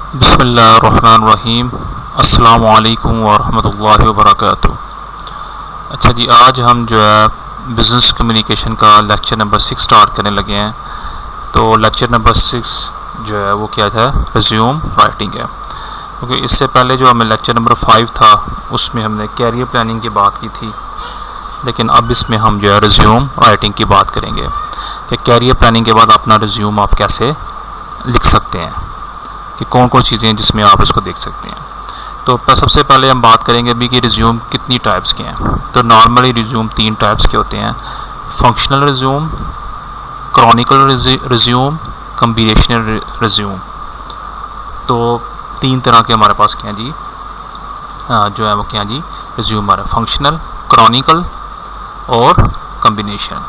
बिस्मिल्लाहिर्रहमानिर्रहीम। अस्सलामु अलैकुम वरहमतुल्लाहि वबरकातुहू। अच्छा जी, आज हम जो है बिज़नेस कम्युनिकेशन का लेक्चर नंबर 6 स्टार्ट करने लगे हैं। तो लेक्चर नंबर 6 जो है वो क्या था, रिज्यूम राइटिंग है। क्योंकि इससे पहले जो हमें लेक्चर नंबर 5 था उसमें हमने कैरियर प्लानिंग की बात की थी, लेकिन अब इसमें हम जो है रिज्यूम राइटिंग की बात करेंगे कि कैरियर प्लानिंग के बाद अपना रिज्यूम आप कैसे लिख सकते हैं, कि कौन कौन चीज़ें हैं जिसमें आप इसको देख सकते हैं। तो सबसे पहले हम बात करेंगे अभी कि रिज्यूम कितनी टाइप्स के हैं। तो नॉर्मली रिज्यूम 3 टाइप्स के होते हैं: functional resume, Chronicle resume, combinational resume. तो 3 तरह के हमारे पास क्या हैं जी, जो है वो क्या जी रिज्यूम हमारा फंक्शनल, क्रॉनिकल और कम्बिनेशन।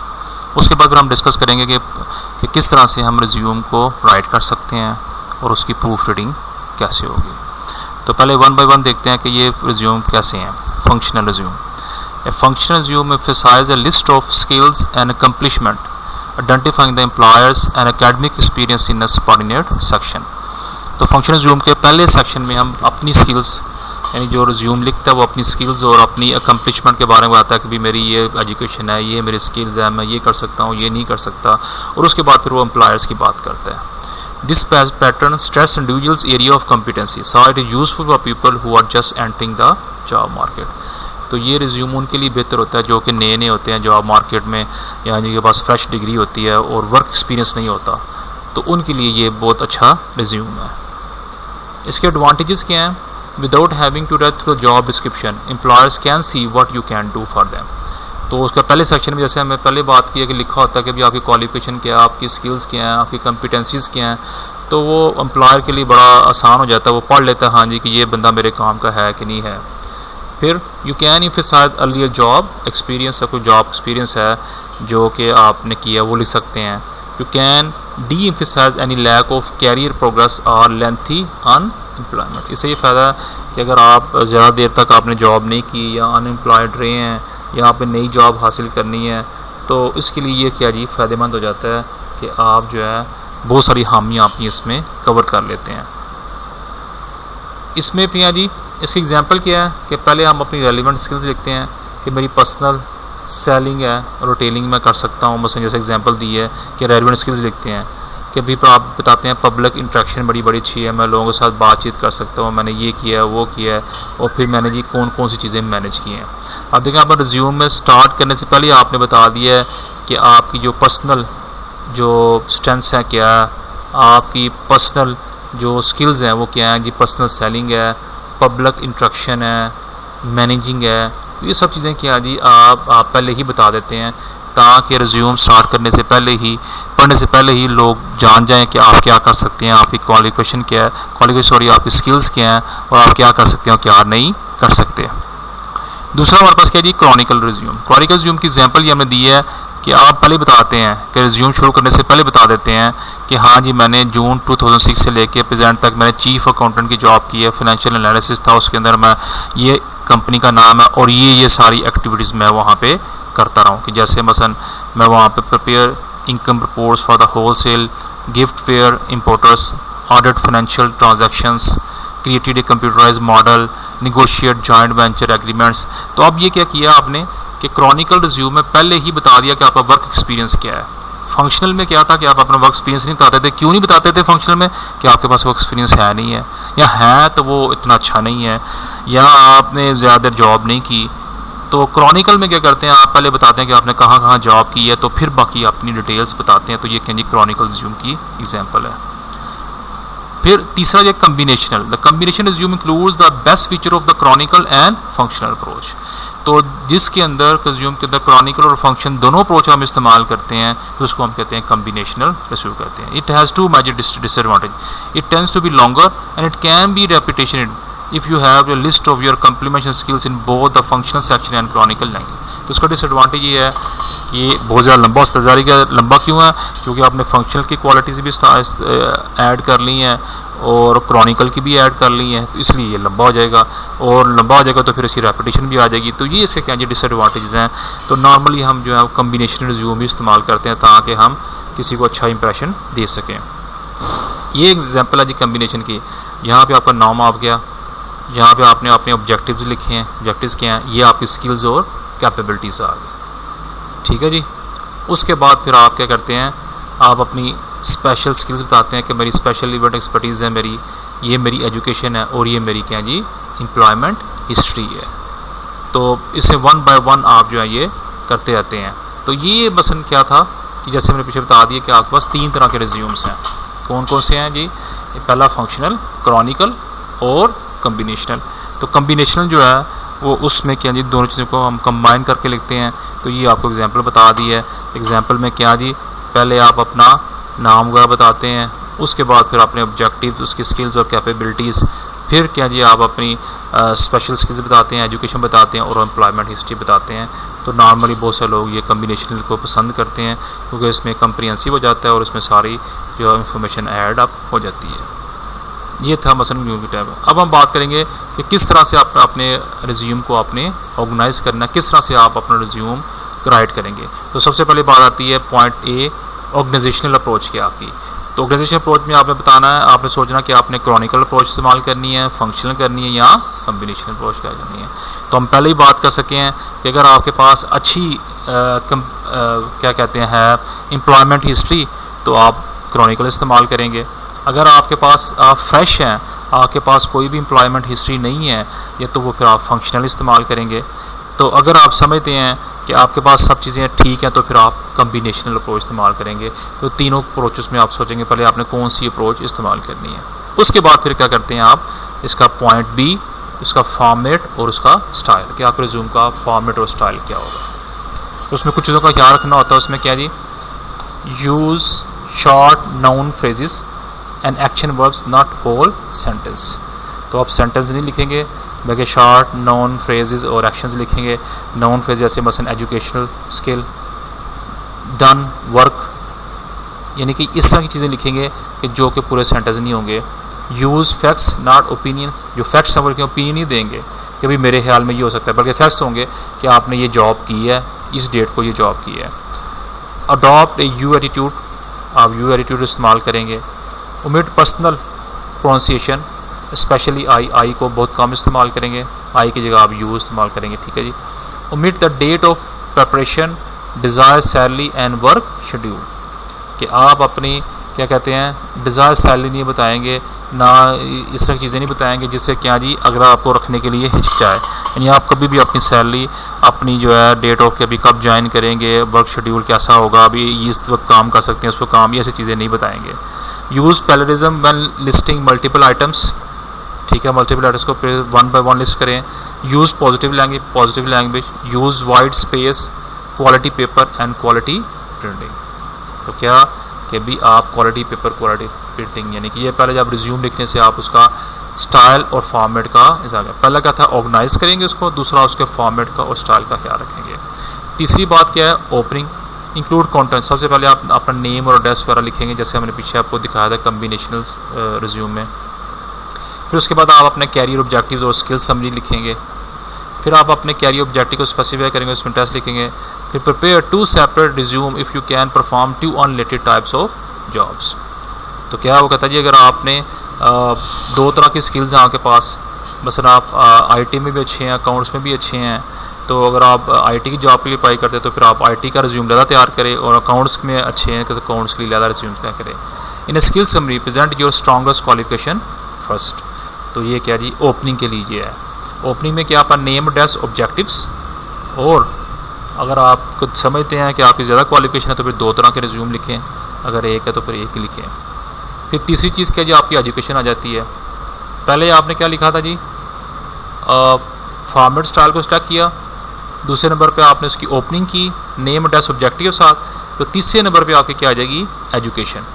उसके बाद फिर हम डिस्कस करेंगे कि किस तरह से हम रिज्यूम को राइट कर सकते हैं और उसकी प्रूफ रीडिंग कैसे होगी। तो पहले 1 बाय 1 देखते हैं कि ये रिज्यूम कैसे हैं। Functional resume, A functional resume emphasizes a list of skills and accomplishment, identifying the employers and academic experience in a subordinate section। तो फंक्शनल रिज्यूम के पहले सेक्शन में हम अपनी स्किल्स, यानी जो रिज्यूम लिखता है वो अपनी स्किल्स और अपनी अकम्पलिशमेंट के बारे में बताता है कि भी मेरी ये एजुकेशन है, ये मेरी स्किल्स है, मैं ये कर सकता हूँ, ये नहीं कर सकता। और उसके बाद फिर वो एम्प्लॉयर्स की बात करता है। This pattern stress individuals' area of competency, so it is useful for people who are just entering the job market। तो ये रिज्यूम उनके लिए बेहतर होता है जो कि नए नए होते हैं जॉब मार्केट में, या जिनके पास फ्रेश डिग्री होती है और वर्क एक्सपीरियंस नहीं होता, तो उनके लिए ये बहुत अच्छा रिज्यूम है। इसके एडवांटेजेस क्या हैं? Without having to read through job description, employers can see what you can do for them. तो उसका पहले सेक्शन में जैसे हमें पहले बात की है कि लिखा होता है कि भाई आपकी क्वालिफिकेशन क्या है, आपकी स्किल्स क्या हैं, आपकी कॉम्पिटेंसीज़ क्या हैं। तो वो एम्प्लॉयर के लिए बड़ा आसान हो जाता है, वो पढ़ लेता है हाँ जी कि ये बंदा मेरे काम का है कि नहीं है। फिर you can emphasise earlier job experience, कोई जॉब एक्सपीरियंस है जो कि आपने किया वो लिख सकते हैं। You can deemphasise any lack of career progress और लेंथी अनएम्प्लॉयमेंट। इससे ये फ़ायदा है कि अगर आप ज़्यादा देर तक आपने जॉब नहीं की या अनएम्प्लॉयड रहे हैं या आप नई जॉब हासिल करनी है, तो इसके लिए ये क्या जी फ़ायदेमंद हो जाता है कि आप जो है बहुत सारी हामियाँ अपनी इसमें कवर कर लेते हैं। इसमें भी जी इसकी एग्जांपल क्या है कि पहले हम अपनी रेलिवेंट स्किल्स लिखते हैं कि मेरी पर्सनल सेलिंग है, रिटेलिंग में कर सकता हूँ, मसलन जैसे एग्जांपल दी है कि रेलिवेंट स्किल्स लिखते हैं कि अभी पर आप बताते हैं पब्लिक इंट्रैक्शन बड़ी अच्छी है, मैं लोगों के साथ बातचीत कर सकता हूँ, मैंने ये किया है वो किया है, और फिर मैंने जी कौन कौन सी चीज़ें मैनेज की हैं। अब देखें आप रिज्यूम में स्टार्ट करने से पहले आपने बता दिया है कि आपकी जो पर्सनल जो स्ट्रेंथ्स हैं क्या है, आपकी पर्सनल जो स्किल्स हैं वो क्या हैं जी, पर्सनल सेलिंग है, पब्लिक इंट्रैक्शन है, मैनेजिंग है। तो ये सब चीज़ें क्या जी आप पहले ही बता देते हैं ताकि रिज्यूम स्टार्ट करने से पहले ही, पढ़ने से पहले ही लोग जान जाएं कि आप क्या कर सकते हैं, आपकी क्वालिफिकेशन क्या है, आपकी स्किल्स क्या हैं और आप क्या कर सकते हैं और क्या नहीं कर सकते। दूसरा हमारे पास क्या जी, क्रॉनिकल रिज्यूम। क्रॉनिकल रिज्यूम की एग्जांपल ये हमें दी है कि आप पहले बताते हैं कि रिज्यूम शुरू करने से पहले बता देते हैं कि हाँ जी मैंने जून 2006 से लेकर प्रेजेंट तक मैंने चीफ अकाउंटेंट की जॉब की है, फाइनेंशियल एनालिसिस था, उसके अंदर मैं ये कंपनी का नाम है और ये सारी एक्टिविटीज़ मैं वहाँ पे करता रहा हूँ। कि जैसे मसलन मैं वहाँ पे prepare income reports for the wholesale, gift fair, importers, audit financial transactions, created a computerize model, negotiate joint venture agreements. तो अब ये क्या किया आपने कि क्रॉनिकल रिज्यूम में पहले ही बता दिया कि आपका वर्क एक्सपीरियंस क्या है। फंक्शनल में क्या था कि आप अपना वर्क एक्सपीरियंस नहीं बताते थे। क्यों नहीं बताते थे फंक्शनल में? कि आपके पास वर्क एक्सपीरियंस है नहीं है, या है तो वो इतना अच्छा नहीं है, या आपने ज़्यादा जॉब नहीं की। तो क्रॉनिकल में क्या करते हैं, आप पहले बताते हैं कि आपने कहाँ कहाँ जॉब की है, तो फिर बाकी अपनी डिटेल्स बताते हैं। तो ये कहेंगे क्रॉनिकल रिज्यूम की एग्जाम्पल है। फिर तीसरा ये combinational. The combination resume includes the best feature of the Chronicle and functional approach. तो जिसके अंदर रिज्यूम के अंदर क्रॉनिकल और फंक्शन दोनों अप्रोच हम इस्तेमाल करते हैं, तो उसको हम कहते हैं कम्बिनेशनल रिज्यूम कहते हैं। It has 2 major disadvantage, it tends to be longer and it can be repetition if you have a list of your complementation skills in both the functional section and chronicle language। तो इसका disadvantage ये है कि बहुत ज़्यादा लंबा होता है। ज़ाहिर है लंबा क्यों है? क्योंकि आपने फंक्शनल की क्वालिटीज़ भी ऐड कर ली हैं और क्रॉनिकल की भी ऐड कर ली हैं, तो इसलिए ये लंबा हो जाएगा, और लंबा हो जाएगा तो फिर इसकी रेपिटेशन भी आ जाएगी। तो ये इसके क्या डिसएडवांटेज हैं। तो नॉर्मली हम जो है कम्बिनेशन रिज्यूम भी इस्तेमाल करते हैं ताकि हम किसी को अच्छा इंप्रेशन दे सकें। ये एग्जांपल है जी कम्बिनेशन की। यहाँ पे आपका नाम आ गया, यहाँ पे आपने अपने ऑब्जेक्टिव्स लिखे हैं, ऑब्जेक्टिव्स क्या हैं, ये आपकी स्किल्स और कैपेबिलिटीज़ आ गई। ठीक है जी। उसके बाद फिर आप क्या करते हैं, आप अपनी स्पेशल स्किल्स बताते हैं कि मेरी स्पेशल इवेंट एक्सपर्टीज़ है, मेरी ये मेरी एजुकेशन है और ये मेरी क्या जी एम्प्लॉयमेंट हिस्ट्री है। तो इसे वन बाय वन आप जो है ये करते रहते हैं। तो ये मसलन क्या था कि जैसे मैंने पीछे बता दिया कि आपके पास 3 तरह के रिज्यूम्स हैं। कौन कौन से हैं जी? पहला फंक्शनल, क्रॉनिकल और कम्बिनेशनल। तो कम्बिनेशनल जो है वो उसमें क्या जी दोनों चीज़ों को हम कंबाइन करके लिखते हैं। तो ये आपको एग्जांपल बता दी है। एग्जांपल में क्या जी, पहले आप अपना नाम वगैरह बताते हैं, उसके बाद फिर अपने ऑब्जेक्टिव्स, उसकी स्किल्स और कैपेबिलिटीज़, फिर क्या जी आप अपनी स्पेशल स्किल्स बताते हैं, एजुकेशन बताते हैं और एम्प्लॉयमेंट हिस्ट्री बताते हैं। तो नॉर्मली बहुत से लोग ये कम्बिनेशन को पसंद करते हैं क्योंकि इसमें कम्प्रिहेंसिव हो जाता है और इसमें सारी जो इंफॉर्मेशन ऐड अप हो जाती है। ये था मसलन रिज्यूम की टाइप। अब हम बात करेंगे कि किस तरह से आप अपने रिज्यूम को आपने ऑर्गेनाइज करना, किस तरह से आप अपना रिज्यूम राइट करेंगे। तो सबसे पहले बात आती है पॉइंट ए, ऑर्गेनाइजेशनल अप्रोच की आपकी। तो ऑर्गेनाइजेशन अप्रोच में आपने बताना है, आपने सोचना कि आपने क्रॉनिकल अप्रोच इस्तेमाल करनी है, फंक्शनल करनी है या कम्बिनेशन अप्रोच करनी है। तो हम पहले ही बात कर सके हैं कि अगर आपके पास अच्छी क्या कहते हैं एम्प्लॉयमेंट हिस्ट्री तो आप क्रॉनिकल इस्तेमाल करेंगे। अगर आपके पास आप फ्रेश हैं, आपके पास कोई भी एम्प्लॉयमेंट हिस्ट्री नहीं है या तो वो फिर आप फंक्शनल इस्तेमाल करेंगे। तो अगर आप समझते हैं कि आपके पास सब चीज़ें ठीक हैं तो फिर आप कम्बिनेशनल अप्रोच इस्तेमाल करेंगे। तो तीनों अप्रोचेस में आप सोचेंगे पहले आपने कौन सी अप्रोच इस्तेमाल करनी है। उसके बाद फिर क्या करते हैं आप, इसका पॉइंट बी, इसका फॉर्मेट और उसका स्टाइल, कि आपके रिज्यूम का फॉर्मेट और स्टाइल क्या होगा। तो उसमें कुछ चीज़ों का ख्याल रखना होता है। उसमें क्या जी, use short noun phrases and action verbs, not whole sentence. तो आप सेंटेंस नहीं लिखेंगे बल्कि शॉर्ट नाउन फ्रेजेस और एक्शंस लिखेंगे। नाउन फ्रेज जैसे मसलन एजुकेशनल, स्किल, डन, वर्क, यानी कि इस तरह की चीज़ें लिखेंगे कि जो कि पूरे सेंटेंस नहीं होंगे। यूज़ फैक्ट्स नॉट ओपिनियंस, जो फैक्ट्स हैं बल्कि ओपिनियन नहीं देंगे कि भाई मेरे ख्याल में ये हो सकता है, बल्कि फैक्ट्स होंगे कि आपने ये जॉब की है, इस डेट को ये जॉब की है। अडॉप्ट ए यू एटीट्यूड, आप यू एटीट्यूड इस्तेमाल करेंगे। Omit personal pronunciation, specially I को बहुत कम इस्तेमाल करेंगे, आई की जगह आप यू इस्तेमाल करेंगे। ठीक है जी। Omit the date of preparation, desire salary and work schedule, कि आप अपनी क्या कहते हैं डिज़ायर सैलरी नहीं बताएंगे, ना इस तरह की चीज़ें नहीं बताएंगे जिससे क्या जी अगर आपको रखने के लिए हिचकिचाए। यानी आप कभी भी अपनी सैलरी, अपनी जो है डेट ऑफ के अभी कब ज्वाइन करेंगे, वर्क शेड्यूल कैसा होगा, अभी इस वक्त काम कर सकते हैं उस वक्त काम, ये ऐसी चीज़ें नहीं बताएंगे। Use parallelism when listing multiple items, ठीक है, मल्टीपल आइटम्स को वन बाय वन लिस्ट करें। Use positive language, use wide space, quality paper and quality printing. तो क्या कि भी आप क्वालिटी पेपर, क्वालिटी प्रिंटिंग, यानी कि ये पहले जब रिज्यूम लिखने से आप उसका स्टाइल और फॉर्मेट का इजाज़, पहला क्या था ऑर्गेनाइज करेंगे उसको, दूसरा उसके फॉर्मेट का और स्टाइल का ख्याल रखेंगे। तीसरी बात क्या है, ओपनिंग, इंक्लूड कंटेंट। सबसे पहले आप अपना नेम और एड्रेस वगैरह लिखेंगे जैसे हमने पीछे आपको दिखाया था कम्बिनेशनल रिज्यूम में। फिर उसके बाद आप अपने कैरियर ऑब्जेक्टिव्स और स्किल्स समरी लिखेंगे। फिर आप अपने कैरियर ऑब्जेक्टिव को स्पेसिफाई करेंगे, उसमें टेस्ट लिखेंगे। फिर prepare 2 separate resume if you can perform 2 unrelated types of jobs. तो क्या वो कहता है जी अगर आपने 2 तरह की स्किल्स हैं आपके पास, मसलन आप आईटी में भी अच्छे हैं, अकाउंट्स में भी अच्छे हैं, तो अगर आप आईटी की जॉब के लिए अप्लाई करते हैं तो फिर आप आईटी का रिज्यूम ज़्यादा तैयार करें, और अकाउंट्स में अच्छे हैं तो अकाउंट्स के लिए ज़्यादा रिज्यूम तैयार करें। In a skill summary present your strongest qualification first. तो ये क्या जी ओपनिंग के लिए है। ओपनिंग में क्या आपका नेम, एड्रेस, ऑब्जेक्टिव्स, और अगर आप कुछ समझते हैं कि आपकी ज़्यादा क्वालिफिकेशन है तो फिर 2 तरह के रिज्यूम लिखें, अगर एक है तो फिर एक ही लिखें। फिर तीसरी चीज़ क्या जी आपकी एजुकेशन आ जाती है। पहले आपने क्या लिखा था जी, फॉर्मेट स्टाइल को स्टैक किया, दूसरे नंबर पे आपने उसकी ओपनिंग की, नेम, एड्रेस, ऑब्जेक्टिव के साथ। तो तीसरे नंबर पे आपकी क्या आ जाएगी, education.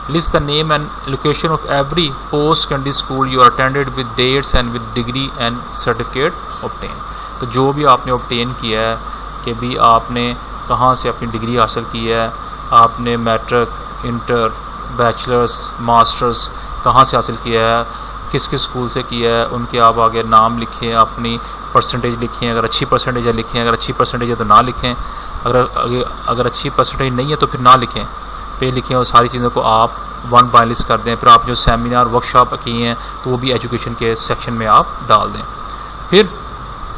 List the name and location of every post secondary school you are attended with dates and with degree and certificate obtain. तो जो भी आपने ऑब्टेन किया है कि भी आपने कहाँ से अपनी डिग्री हासिल की है, आपने मैट्रिक, इंटर, बैचलर्स, मास्टर्स कहाँ से हासिल किया है, किस किस स्कूल से किया है, उनके आप आगे नाम लिखें, अपनी परसेंटेज लिखें, अगर अच्छी परसेंटेज है लिखें, अगर अच्छी परसेंटेज है तो ना लिखें, अगर अच्छी परसेंटेज नहीं है तो फिर ना लिखें, पे लिखें, और सारी चीज़ों को आप वन बाय लिस्ट कर दें। फिर आप जो सेमिनार वर्कशॉप किए हैं तो वो भी एजुकेशन के सेक्शन में आप डाल दें। फिर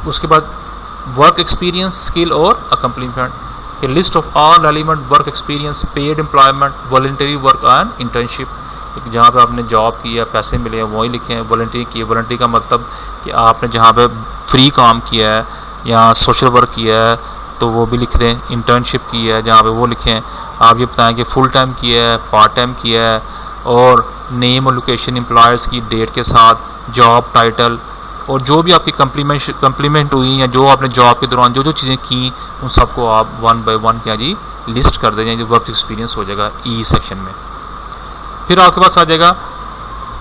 उसके बाद वर्क एक्सपीरियंस, स्किल और अकम्पलीमेंट के list of all relevant work experience, paid employment, voluntary work and internship, जहाँ पे आपने जॉब किया, पैसे मिले हैं वही लिखे हैं। वॉलंटरी की, वॉलंटरी का मतलब कि आपने जहाँ पे फ्री काम किया है या सोशल वर्क किया है तो वो भी लिख दें। इंटर्नशिप की है जहाँ पे वो लिखें। आप ये बताएं कि फुल टाइम किया है, पार्ट टाइम किया है, और नेम और लोकेशन एम्प्लॉयर्स की डेट के साथ, जॉब टाइटल, और जो भी आपकी कम्प्लीमेंट हुई या जो आपने जॉब के दौरान जो जो चीज़ें की उन सबको आप वन बाय वन क्या जी लिस्ट कर दें, जो वर्क एक्सपीरियंस हो जाएगा ई सेक्शन में। फिर आपके पास आ जाएगा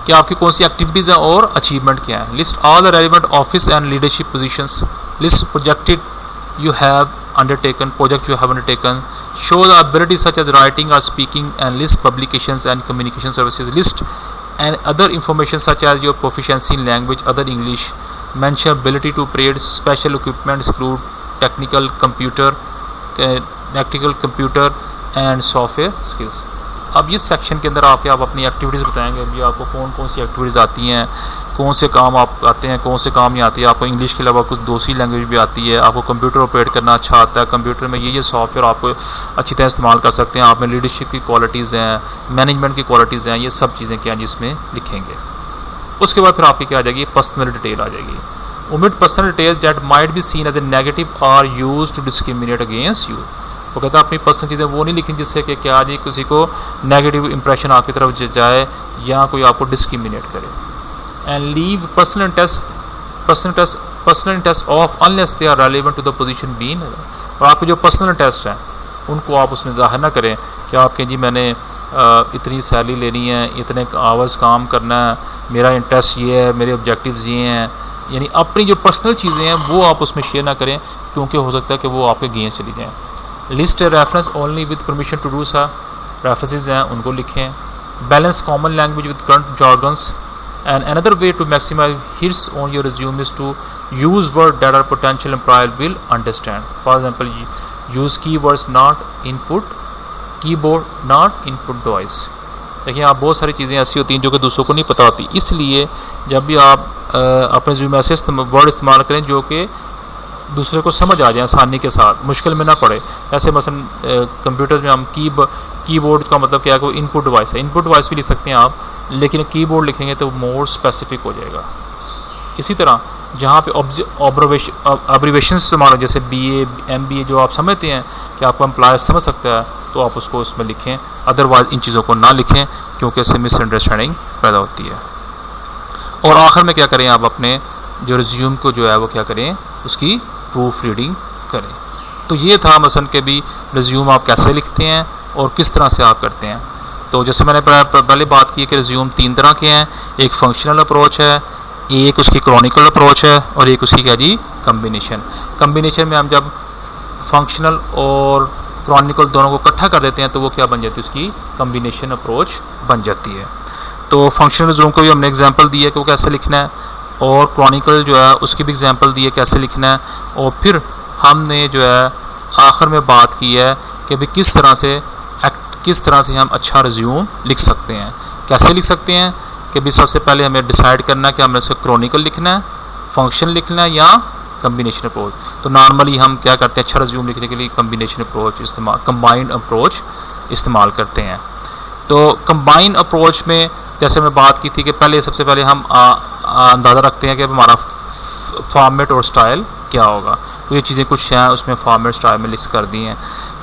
कि आपकी कौन सी एक्टिविटीज़ हैं और अचीवमेंट क्या है। List all the relevant office and leadership positions, list projected you have undertaken, projects you have undertaken, show the ability such as writing or speaking, and list publications and communication services, list and other information such as your proficiency in language other English, mention ability to operate special equipment, screw, technical computer and software skills। अब इस section के अंदर आप अपनी activities बताएंगे। अभी आपको कौन कौन सी एक्टिविटीज़ आती हैं, कौन से काम आप आते हैं, कौन से काम नहीं आती है। आपको इंग्लिश के अलावा कुछ दूसरी लैंग्वेज भी आती है, आपको कंप्यूटर ऑपरेट करना अच्छा आता है, कंप्यूटर में ये सॉफ्टवेयर आपको अच्छी तरह इस्तेमाल कर सकते हैं। आप में लीडरशिप की क्वालिटीज़ हैं, मैनेजमेंट की क्वालिटीज़ हैं, ये सब चीज़ें क्या हैं जिसमें लिखेंगे। उसके बाद फिर आपकी क्या आ जाएगी, पर्सनल डिटेल आ जाएगी। Omit personal detail that might be seen as a negative or use to discriminate against you. वो कहता है अपनी पर्सनल चीज़ें वो नहीं लिखी जिससे कि क्या जी किसी को नेगेटिव इंप्रेशन आपकी तरफ जाए या कोई आपको डिस्क्रिमिनेट करे। And leave personal interest of unless they are relevant to the position been. और आपके जो पर्सनल इंटरेस्ट हैं उनको आप उसमें ज़ाहिर ना करें कि आपके जी मैंने इतनी सैलरी लेनी है, इतने आवर्स काम करना है, मेरा इंटरेस्ट ये है, मेरे ऑब्जेक्टिव्स ये हैं। यानी अपनी जो पर्सनल चीज़ें हैं वो आप उसमें शेयर ना करें क्योंकि हो सकता है कि वो आपके अगेंस्ट चली जाएँ। List reference only with permission to do so, references हैं उनको लिखें। Balance common language with current jargons। And another way to maximize hits on your resume is to use words that our potential employer will understand. For example, use keywords not input, keyboard not input device। देखिए आप बहुत सारी चीज़ें ऐसी होती हैं जो कि दूसरों को नहीं पता होती, इसलिए जब भी आप अपने रिज्यूम में ऐसे वर्ड इस्तेमाल करें जो कि दूसरे को समझ आ जाए आसानी के साथ, मुश्किल में ना पड़े। ऐसे मसलन कंप्यूटर में हम कीबोर्ड का मतलब क्या है, कोई इनपुट डिवाइस है, इनपुट डिवाइस भी लिख सकते हैं आप, लेकिन कीबोर्ड लिखेंगे तो मोर स्पेसिफिक हो जाएगा। इसी तरह जहाँ पे ऑब्जर्वेशन इस्तेमाल हो, जैसे BA MBA जो आप समझते हैं कि आपका एम्प्लॉयर समझ सकता है तो आप उसको उसमें लिखें, अदरवाइज इन चीज़ों को ना लिखें क्योंकि इससे मिसअंडरस्टैंडिंग पैदा होती है। और आखिर में क्या करें, आप अपने जो रिज्यूम को जो है वो क्या करें, उसकी प्रूफ रीडिंग करें। तो ये था मसलन के भी रिज्यूम आप कैसे लिखते हैं और किस तरह से आप करते हैं। तो जैसे मैंने पहले बात की कि रिज्यूम 3 तरह के हैं, एक फंक्शनल अप्रोच है, एक उसकी क्रॉनिकल अप्रोच है और एक उसकी क्या जी कम्बिनेशन में हम जब फंक्शनल और क्रॉनिकल दोनों को इकट्ठा कर देते हैं तो वो क्या बन जाती है, उसकी कम्बिनेशन अप्रोच बन जाती है। तो फंक्शनल रिज्यूम को भी हमने एग्जांपल दी है कि वो कैसे लिखना है, और क्रॉनिकल जो है उसकी भी एग्जांपल दी है कैसे लिखना है, और फिर हमने जो है आखिर में बात की है कि भाई किस तरह से हम अच्छा रिज्यूम लिख सकते हैं। कैसे लिख सकते हैं कि भी सबसे पहले हमें डिसाइड करना है कि हमें उसको क्रॉनिकल लिखना है, फंक्शन लिखना है या कम्बिनेशन अप्रोच। तो नॉर्मली हम क्या करते हैं, अच्छा रिज्यूम लिखने के लिए कम्बिनेशन अप्रोच कंबाइंड अप्रोच इस्तेमाल करते हैं। तो कंबाइंड अप्रोच में जैसे मैं बात की थी कि सबसे पहले हम अंदाज़ा रखते हैं कि हमारा फॉर्मेट और स्टाइल क्या होगा। तो ये चीज़ें कुछ हैं उसमें फॉर्मेट स्टाइल में लिस्ट कर दी हैं।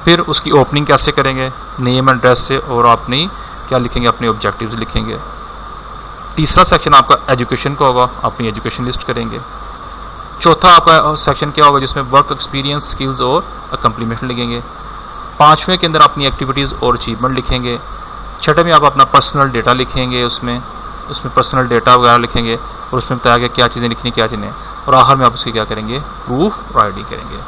फिर उसकी ओपनिंग कैसे करेंगे, नेम एड्रेस से, और अपनी क्या लिखेंगे, अपने ऑब्जेक्टिव्स लिखेंगे। तीसरा सेक्शन आपका एजुकेशन का होगा, अपनी एजुकेशन लिस्ट करेंगे। चौथा आपका सेक्शन क्या होगा जिसमें वर्क एक्सपीरियंस, स्किल्स और अकम्प्लीमेंट लिखेंगे। 5वें के अंदर अपनी एक्टिविटीज़ और अचीवमेंट लिखेंगे। 6ठे में आप अपना पर्सनल डेटा लिखेंगे, उसमें पर्सनल डेटा वगैरह लिखेंगे और उसमें बताया गया क्या चीज़ें लिखनी क्या चीज़ें, और आखिर में आप उसकी क्या करेंगे, प्रूफ राइटिंग करेंगे।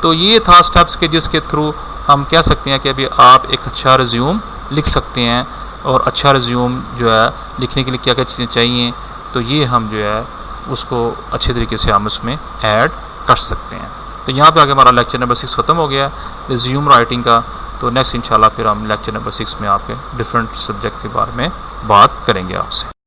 तो ये था स्टेप्स के जिसके थ्रू हम कह सकते हैं कि अभी आप एक अच्छा रिज्यूम लिख सकते हैं। और अच्छा रिज्यूम जो है लिखने के लिए क्या क्या चीज़ें चाहिए, तो ये हम जो है उसको अच्छे तरीके से हम उसमें ऐड कर सकते हैं। तो यहाँ पे आगे हमारा लेक्चर नंबर 6 ख़त्म हो गया रिज्यूम राइटिंग का। तो नेक्स्ट इंशाल्लाह फिर हम लेक्चर नंबर 6 में आपके डिफरेंट सब्जेक्ट के बारे में बात करेंगे आपसे।